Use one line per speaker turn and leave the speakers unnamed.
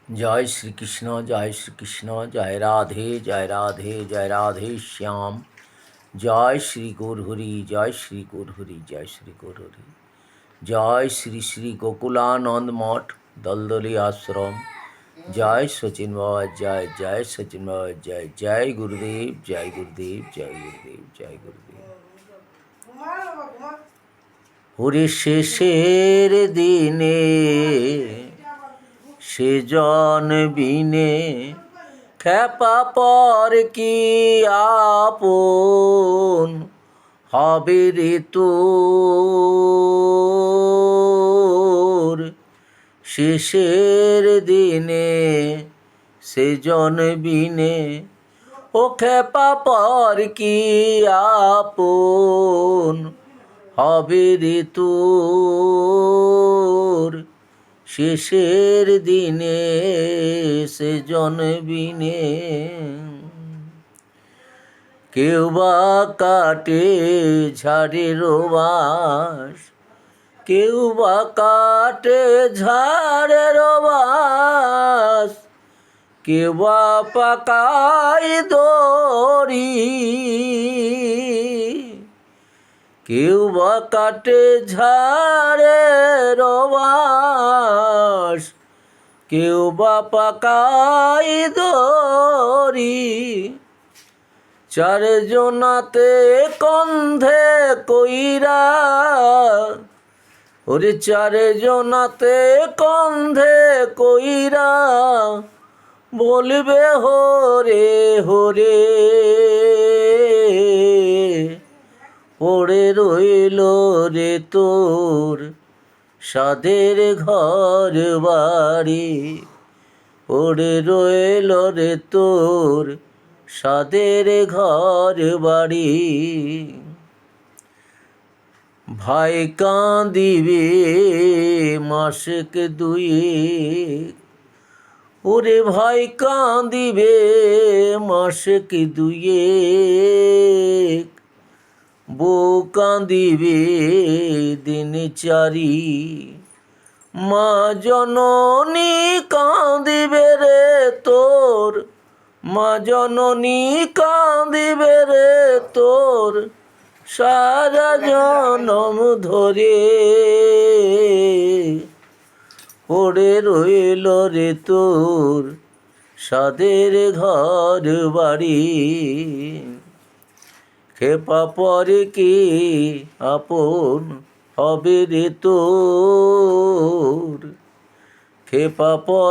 जय श्री कृष्ण जय श्री कृष्ण जय राधे जय राधे जय राधे श्याम जय श्री गौरहरि जय श्री गौरहरि जय श्री गौरहरि जय श्री श्री गोकुलानंद मठ दलदली आश्रम जय सचिन बाबा जय जय सचिन बाबा जय जय गुरुदेव जय गुरुदेव जय गुरुदेव जय गुरुदेव। हरि शेषेर दिने সেজন বিনে খেপা পর কি আপন হবে রে তোর শেষের দিনে সেজন বিনে ও খেপা পর কি আপন হবে রে তোর শেষের দিনে সেজন বিনে কেউ বা কাটে ঝাড়ের বাস কেউ বা কাটে ঝাড়ের বাস কেউ বা পাকায় দড়ি কেউ বা কাটে ঝাড়ের বাস কেউ বা পাকায় দড়ি চারজনাতে কন্ধে কইরা ওরে চারজনাতে কন্ধে কইরা বলবে হরে হরে পড়ে রইল রে তোর সাধের ঘর বাড়ি পড়ে রইল রে তোর সাধের ঘর বাড়ি ভাই কাঁদিবে মাসেক দুয়েক ওরে ভাই কাঁদিবে মাসেক দুয়েক বউ কাঁদিবে দিন চারি মা জননী কাঁদিবে রে তোর মা জননী কাঁদিবে রে তোর সারা জনম ধরে পড়ে রইল রে তোর সাধের ঘর বাড়ি খেপা পরে কি আপন হবে রে তোর খেপা পর